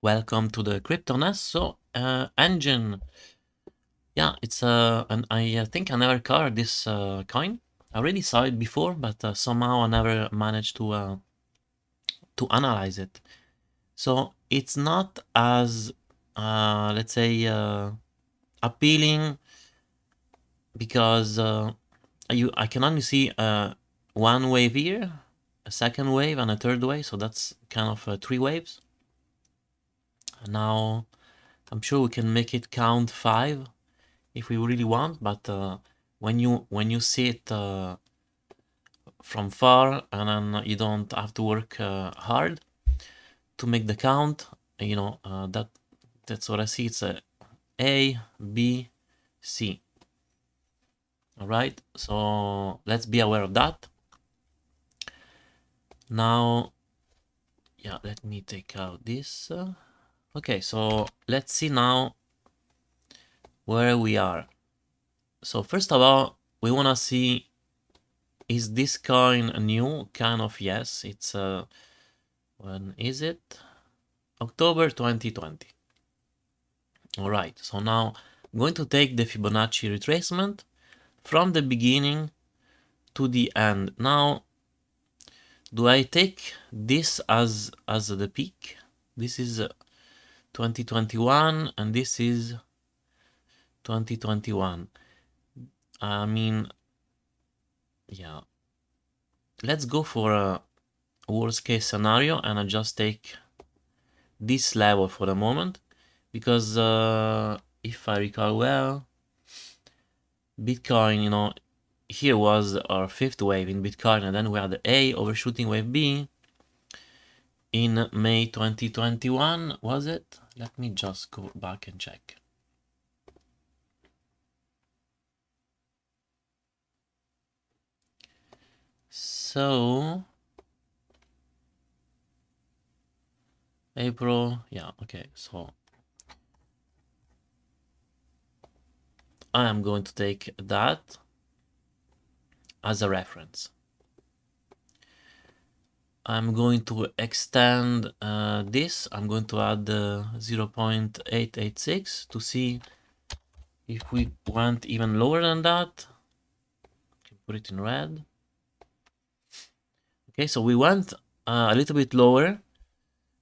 Welcome to the CryptoNest. So, engine, yeah, it's and I think I never covered this coin. I already saw it before, but somehow I never managed to analyze it. So it's not as let's say appealing because I can only see one wave here, a second wave, and a third wave. So that's kind of three waves. Now I'm sure we can make it count 5 if we really want, but when you see it from far, and then you don't have to work hard to make the count, you know, that's what I see. It's A, B, C. All right, so let's be aware of that. Now, yeah, let me take out this. Okay, so let's see now where we are. So first of all, we want to see, is this coin new? Kind of, yes. It's when is it? October 2020. All right, so now I'm going to take the Fibonacci retracement from the beginning to the end. Now, do I take this as the peak? This is 2021 and this is 2021. I mean, yeah. Let's go for a worst case scenario and I just take this level for the moment, because if I recall well, Bitcoin, you know, here was our fifth wave in Bitcoin, and then we had the A overshooting wave B in May 2021, was it? Let me just go back and check. So April, yeah, okay, so I am going to take that as a reference. I'm going to extend this. I'm going to add 0.886 to see if we went even lower than that. Can put it in red. Okay, so we went a little bit lower,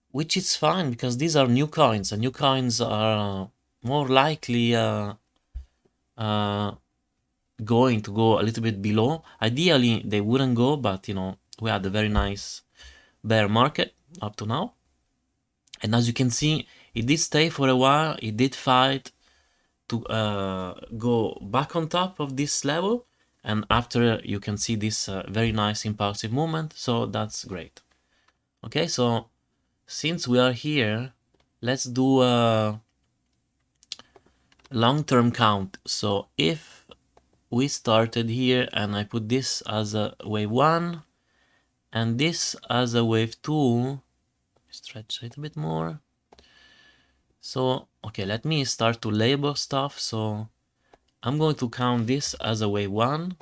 which is fine because these are new coins, and new coins are more likely going to go a little bit below. Ideally, they wouldn't go, but you know, we had a very nice bear market up to now. And as you can see, it did stay for a while. It did fight to go back on top of this level. And after, you can see this very nice impulsive movement. So that's great. Okay, so since we are here, let's do a long-term count. So if we started here and I put this as a wave 1 and this as a wave 2, stretch a little bit more. So, okay, let me start to label stuff. So I'm going to count this as a wave 1.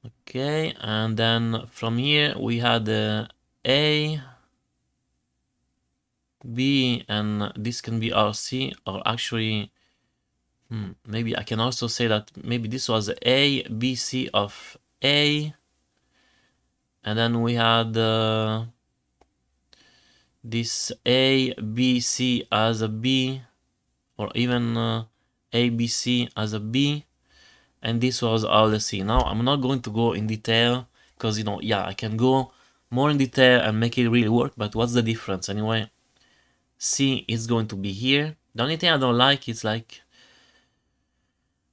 Okay, and then from here we had A, B, and this can be our C, or actually, maybe I can also say that maybe this was A, B, C of A, and then we had this A, B, C as a B, or even A, B, C as a B, and this was all the C. Now I'm not going to go in detail because, you know, yeah, I can go more in detail and make it really work, but what's the difference anyway? C is going to be here. The only thing I don't like is like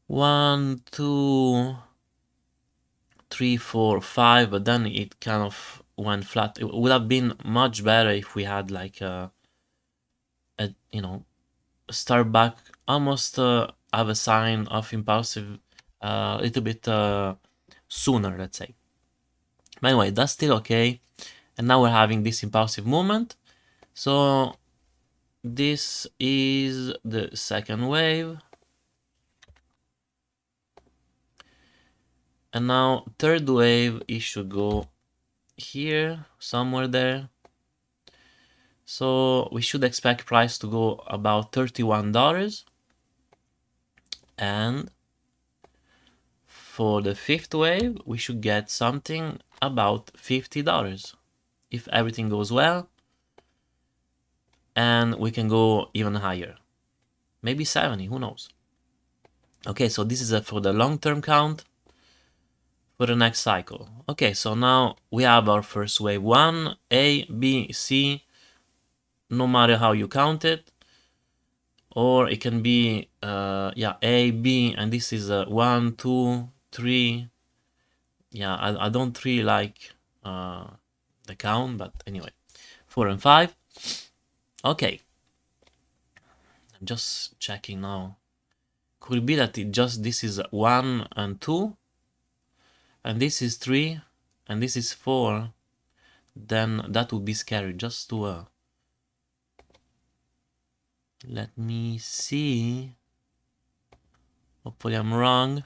1, 2, 3, 4, 5, but then it kind of went flat. It would have been much better if we had like a you know, start back, almost have a sign of impulsive a little bit sooner, let's say. But anyway, that's still okay. And now we're having this impulsive movement. So this is the second wave. And now third wave, it should go here, somewhere there. So we should expect price to go about $31. And for the fifth wave, we should get something about $50 if everything goes well. And we can go even higher. Maybe 70, who knows? Okay, so this is for the long-term count for the next cycle. Okay, so now we have our first wave 1, A, B, C, no matter how you count it. Or it can be, yeah, A, B, and this is 1, 2, 3. Yeah, I don't really like the count, but anyway, 4 and 5. Okay, I'm just checking now. Could it be that this is 1 and 2, and this is 3, and this is 4? Then that would be scary. Just to let me see. Hopefully I'm wrong.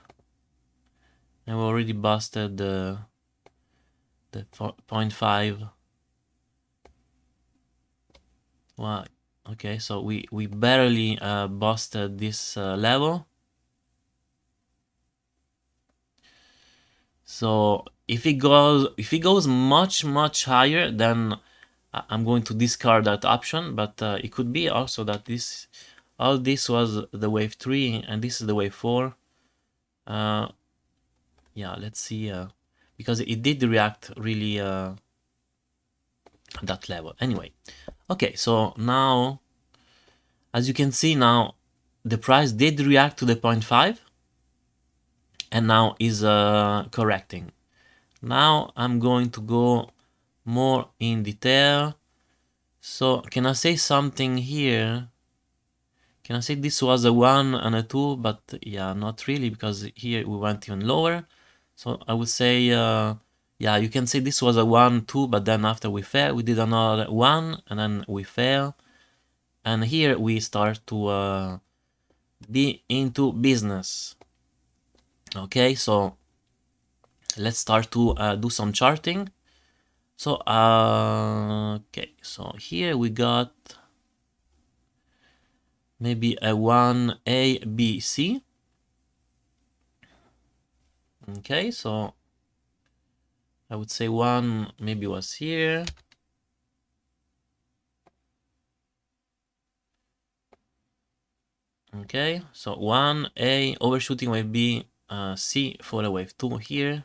I've already busted the 0.5. Wow. Okay, so we barely busted this level. So if it goes much higher, then I'm going to discard that option. But it could be also that all this was the wave 3 and this is the wave 4. Yeah, let's see, because it did react really at that level. Anyway, okay, so now, as you can see now, the price did react to the 0.5 and now is correcting. Now I'm going to go more in detail. So can I say something here? Can I say this was a 1 and a 2? But yeah, not really, because here we went even lower. So I would say, yeah, you can say this was a 1, 2, but then after we fail, we did another 1, and then we fail. And here we start to be into business. Okay, so let's start to do some charting. So, okay, so here we got maybe a 1, A, B, C. Okay, so I would say 1 maybe was here. Okay, so 1, A, overshooting wave B, C for the wave 2 here.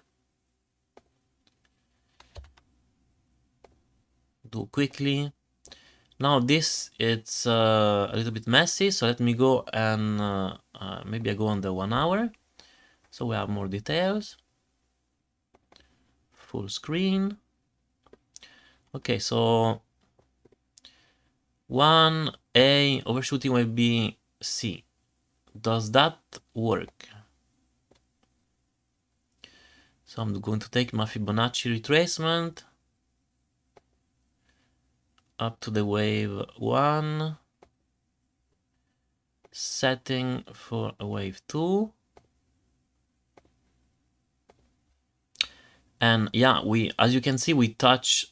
Do quickly. Now this, it's a little bit messy, so let me go and maybe I go on the 1 hour. So we have more details. Full screen. Okay, so 1A, overshooting wave B, C. Does that work? So I'm going to take my Fibonacci retracement up to the wave 1, setting for a wave 2. And yeah, as you can see, we touch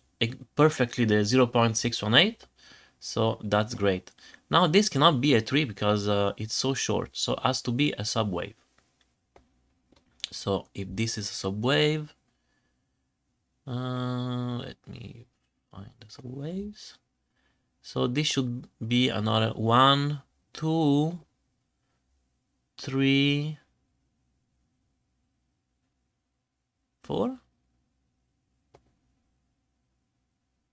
perfectly the 0.618. So that's great. Now this cannot be a 3 because it's so short. So it has to be a subwave. So if this is a subwave, let me find the subwaves. So this should be another 1, 2, 3, 4,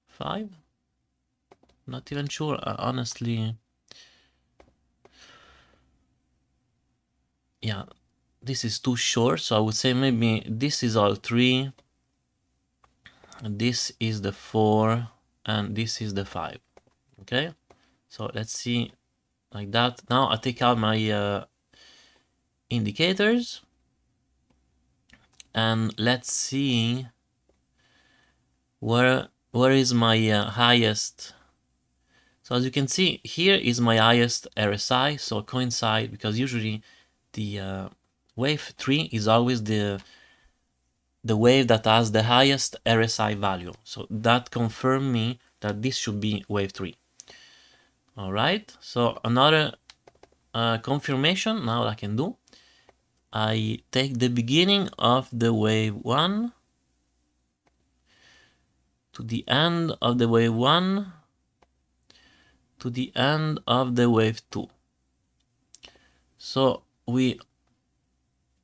5. Not even sure, honestly. Yeah, this is too short, so I would say maybe this is all 3, this is the 4, and this is the 5. Okay, so let's see like that. Now I take out my indicators and let's see where is my highest. So as you can see, here is my highest RSI, so coincide, because usually the wave 3 is always the the wave that has the highest RSI value. So that confirmed me that this should be wave 3. All right, so another confirmation now I can do. I take the beginning of the wave 1 to the end of the wave 1 to the end of the wave 2. So we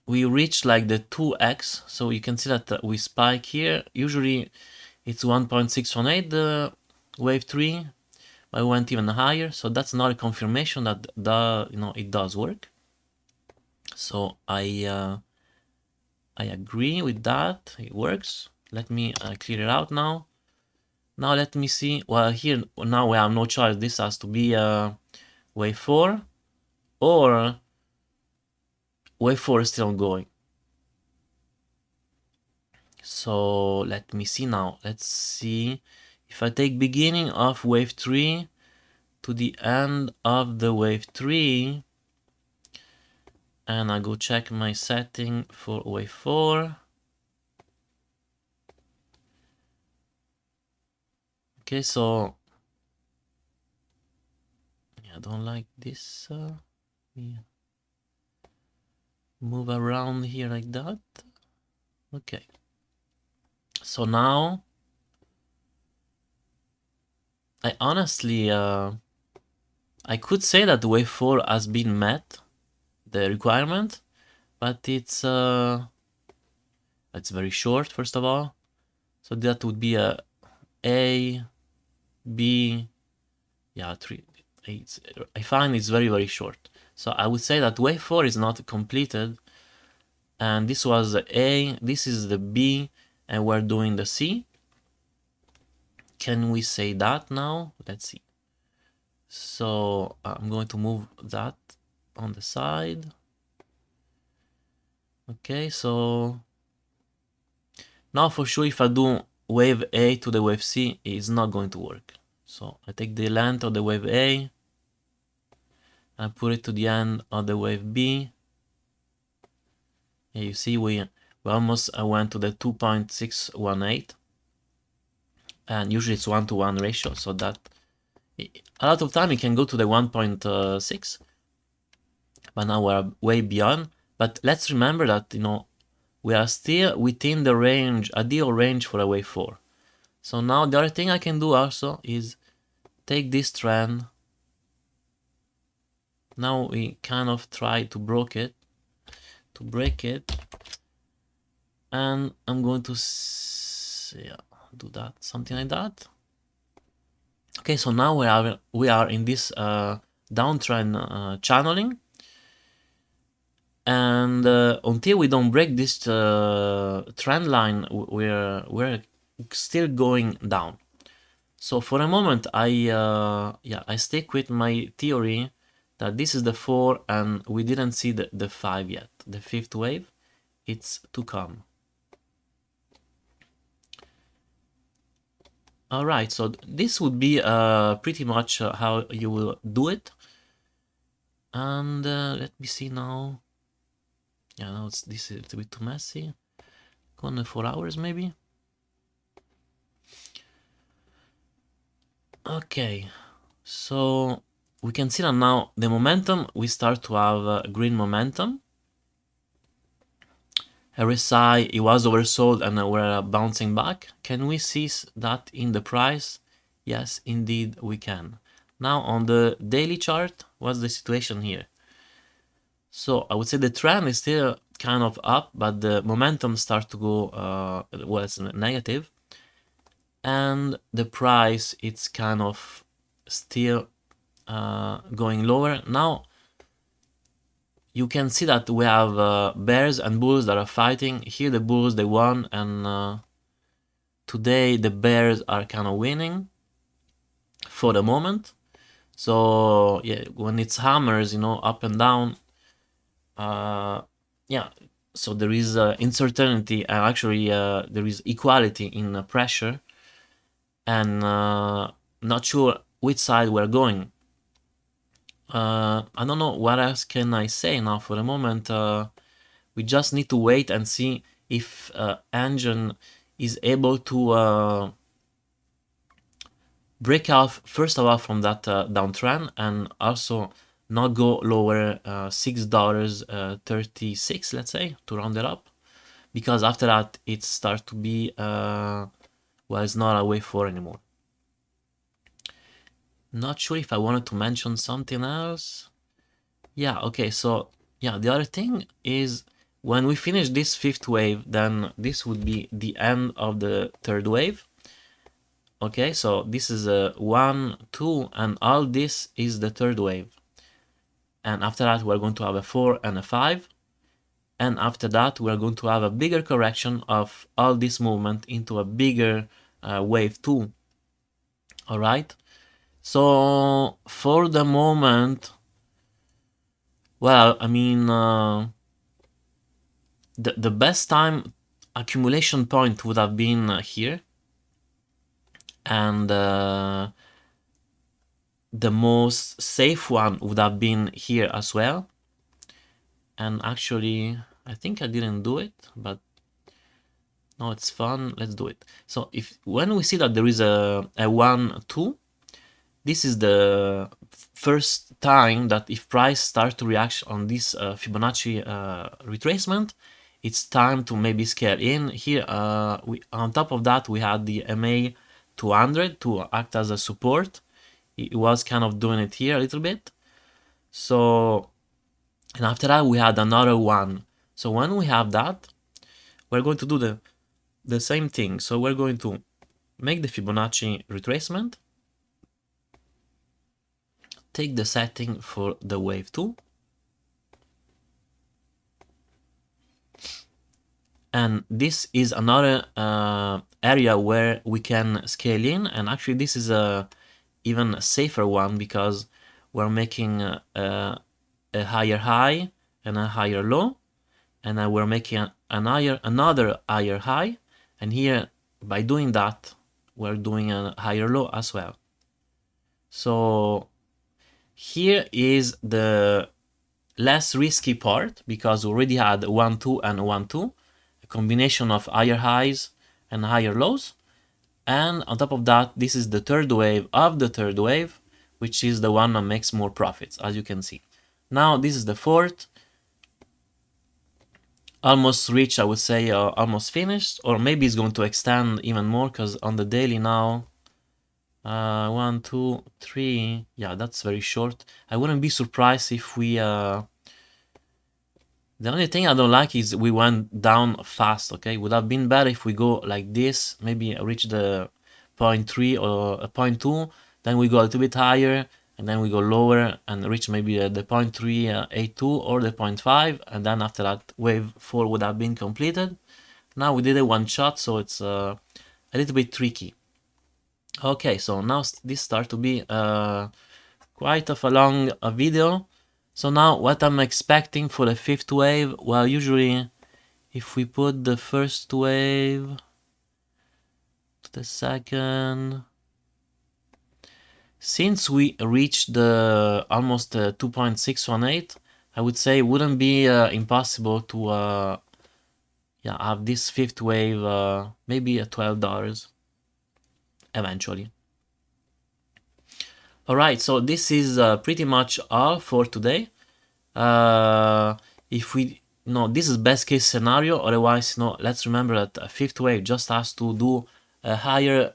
reach like the 2x, so you can see that we spike here. Usually it's 1.618 the wave 3, but we went even higher, so that's not a confirmation that it does work. So I agree with that, it works. Let me clear it out now. Now let me see. Well, here now we have no choice. This has to be wave 4, or wave 4 is still ongoing. So let me see now. Let's see if I take beginning of wave 3 to the end of the wave 3, and I go check my setting for wave 4. Okay, so yeah, I don't like this. Yeah. Move around here like that. Okay. So now I honestly I could say that wave 4 has been met, the requirement, but it's very short, first of all. So that would be a B, yeah, 3. I find it's very, very short. So I would say that wave 4 is not completed, and this was the A, this is the B, and we're doing the C. Can we say that now? Let's see. So I'm going to move that on the side. Okay, so now for sure if I do wave A to the wave C, it's not going to work. So I take the length of the wave A, I put it to the end of the wave B. Yeah, you see we almost went to the 2.618, and usually it's 1-to-1 ratio, so that a lot of time it can go to the 1.6, but now we're way beyond. But let's remember that we are still within the range, ideal range for a wave 4. So now the other thing I can do also is take this trend. Now we kind of try to break it, and I'm going to do that, something like that. Okay, so now we are in this downtrend channeling, and until we don't break this trend line, we're still going down. So for a moment, I stick with my theory that this is the 4 and we didn't see the 5 yet. The 5th wave, it's to come. All right, so this would be pretty much how you will do it. And let me see now. Yeah, now this is a bit too messy. Go on 4 hours maybe. Okay, so we can see that now the momentum, we start to have green momentum. RSI, it was oversold and we're bouncing back. Can we see that in the price? Yes, indeed we can. Now on the daily chart, what's the situation here? So I would say the trend is still kind of up, but the momentum starts to go, well, it's negative. And the price, it's kind of still going lower. Now you can see that we have bears and bulls that are fighting. Here the bulls, they won, and today the bears are kind of winning for the moment. So yeah, when it's hammers, up and down, yeah, so there is uncertainty, and actually there is equality in pressure, and not sure which side we're going. I don't know what else can I say now. For the moment, we just need to wait and see if engine is able to break off first of all from that downtrend and also not go lower $6.36, let's say, to round it up, because after that it starts to be well, it's not a wave 4 anymore. Not sure if I wanted to mention something else. Yeah, okay, so yeah, the other thing is when we finish this fifth wave, then this would be the end of the third wave. Okay, so this is a 1, 2, and all this is the third wave. And after that, we're going to have a 4 and a 5. And after that, we're going to have a bigger correction of all this movement into a bigger wave 2. All right. So for the moment, well, I mean, the best time accumulation point would have been here. And the most safe one would have been here as well. And actually, I think I didn't do it, but no, it's fun. Let's do it. So when we see that there is a 1, 2, this is the first time that if price starts to react on this Fibonacci retracement, it's time to maybe scale in. Here, on top of that, we had the MA 200 to act as a support. It was kind of doing it here a little bit. So, and after that, we had another one. So when we have that, we're going to do the same thing. So we're going to make the Fibonacci retracement, take the setting for the wave 2, and this is another area where we can scale in, and actually this is a even safer one because we're making a higher high and a higher low, and then we're making another higher high, and here by doing that we're doing a higher low as well. So here is the less risky part because we already had 1, 2 and 1, 2, a combination of higher highs and higher lows. And on top of that, this is the third wave of the third wave, which is the one that makes more profits, as you can see. Now this is the fourth, almost reached, I would say, almost finished, or maybe it's going to extend even more because on the daily now, 1, 2, 3, yeah, that's very short. I wouldn't be surprised if we the only thing I don't like is we went down fast, okay? Would have been better if we go like this, maybe reach the 0.3 or a 0.2, then we go a little bit higher, and then we go lower and reach maybe the 0.382 or the 0.5, and then after that wave 4 would have been completed. Now we did it one shot, so it's a little bit tricky. Okay, so now this starts to be quite of a long video. So now what I'm expecting for the fifth wave, well, usually if we put the first wave to the second, since we reached the almost 2.618, I would say it wouldn't be impossible to yeah, have this fifth wave maybe at $12 eventually. Alright, so this is pretty much all for today. If we this is best case scenario, otherwise let's remember that a fifth wave just has to do a higher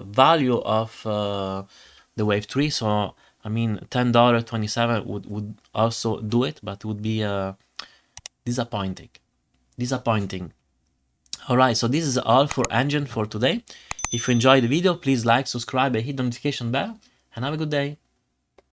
value of the wave 3. So I mean $10.27 would also do it, but would be disappointing. Alright, so this is all for Engine for today. If you enjoyed the video, please like, subscribe, and hit the notification bell, and have a good day.